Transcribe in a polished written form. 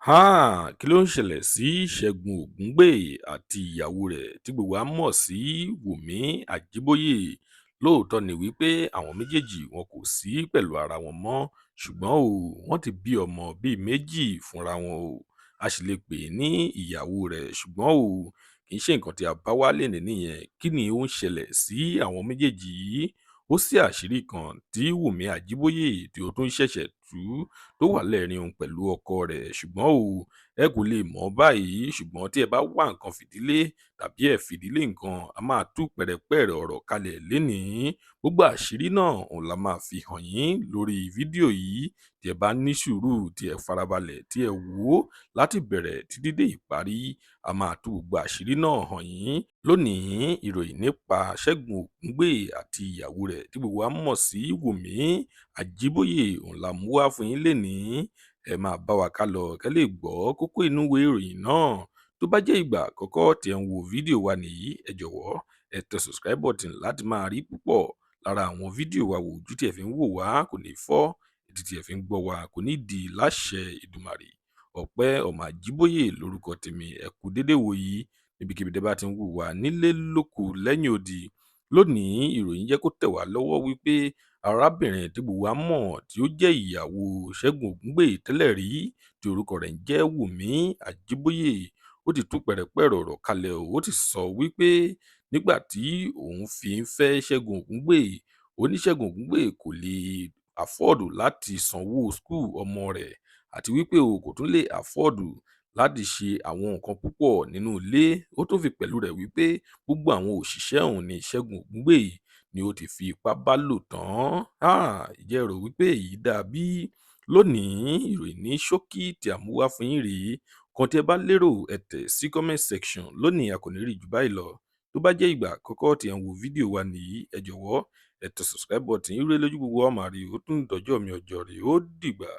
Kí ló ń ṣẹlẹ̀ sí Ṣẹ́gun Ògúngbè àti ìyàwó rẹ̀ tí gbogbo wa mọ̀ sí Wùmí Àjíbóyè? Lóòótọ́ ni wípé àwọn méjèèjì wọn kò sí pẹ̀lú ara wọn mọ́, ṣùgbọ́n wọ́n ti bí ọmọ bíi méjì fúnra wọn o. A sì lè pè é ní ìyàwó rẹ̀, ṣùgbọ́n kì í ṣe nǹkan tí a bá wá lénìí nìyẹn. Kí ni ó ń ṣẹlẹ̀ sí àwọn méjèèjì yìí? Ó sí àṣírí kan tí Wùmí Àjíbóyè tí ó tún ṣẹ̀ṣẹ̀ tú tó wà lẹ́ẹ̀rín òun pẹ̀lú ọkọ rẹ̀, ṣùgbọ́n ẹ kò lè mọ̀ báyìí. Ṣùgbọ́n tí ẹ bá wá nǹkan fìdílé tàbí ẹ fìdílé nǹkan, a máa tú pẹ̀rẹ̀pẹ̀rẹ̀ ọ̀rọ̀ kalẹ̀ lénìí. Gbogbo àṣírí náà òun la máa fi hàn yín lórí fídíò yìí. Tí ẹ bá ní sùúrù, tí ẹ farabalẹ̀, tí ẹ wò ó láti bẹ̀rẹ̀ títí dé ìparí, a máa tú gbogbo àṣírí náà hàn yín. Lónìí, ìròyìn nípa Ṣẹ́gun Ògúngbè àti ìyàwó rẹ̀ tí gbogbo wa mọ̀ sí Wùmí Àjíbóyè òun la mú wá fún yín lénìí. Ẹ máa bá wa kálọ kẹ́ lè gbọ́ kókó inú ìwé ìròyìn náà. Tó bá jẹ́ ìgbà àkọ́kọ́ tí ẹ ń wo fídíò wa nìyí, ẹ jọ̀wọ́ ẹ tẹ subscribe button láti máa rí púpọ̀ lára àwọn fídíò wa wò. Ojú tí ẹ fi ń wò wá kò ní fọ́, etí tí ẹ fi ń gbọ́ wa kò ní di láṣẹ Èdùmàrè. Ọpẹ́ Ọmọ Àjíbóyè lórúkọ tèmi. Ẹ kú dédé wò yìí níbikíbi tẹ́ bá ti ń wò wá nílé lóko lẹ́yìn odi. Lónìí, ìròyìn jẹ́ kó tẹ̀ wá lọ́wọ́ wípé arábìnrin tí gbogbo wa mọ̀ tí ó jẹ́ ìyàwó Ṣẹ́gun Ògúngbè tẹ́lẹ̀ rí tí orúkọ rẹ̀ ń jẹ́ Wùmí Àjíbóyè, ó ti tú pẹ̀rẹ̀pẹ̀rẹ̀ ọ̀rọ̀ kalẹ̀ o. Ó ti sọ wípé nígbà tí òun fi ń fẹ́ Ṣẹ́gun Ògúngbè, ó ní Ṣẹ́gun Ògúngbè kò lè àfọ́ọ̀dù láti sanwó skul ọmọ rẹ̀, àti wípé kò tún lè àfọ́ọ̀dù láti ṣe àwọn nǹkan púpọ̀ nínú ilé. Ó tún fi pẹ̀lú rẹ̀ wípé gbogbo àwọn òṣìṣẹ́ òun ní Ṣẹ́gun Ògúngbè ni ó ti fi ipá bá lò tán. Ìjẹ́ ẹ rò wípé èyí dàbí? Lónìí, ìròyìn ní ṣókí tí a mú wá fún yín rèé. Kan tí ẹ bá lérò ẹ tẹ̀ sí comment section. Lónìí a kò ní rí jù báyìí lọ. Tó bá jẹ́ ìgbà àkọ́kọ́ tí ẹ ń wo fídíò wa nìyí, ẹ jọ̀wọ́ ẹ tẹ subscribe button. Ire lójú gbogbo wa máa rí. Ó tún dọjọ́ mi ọjọ́ rè. Ó dìgbà.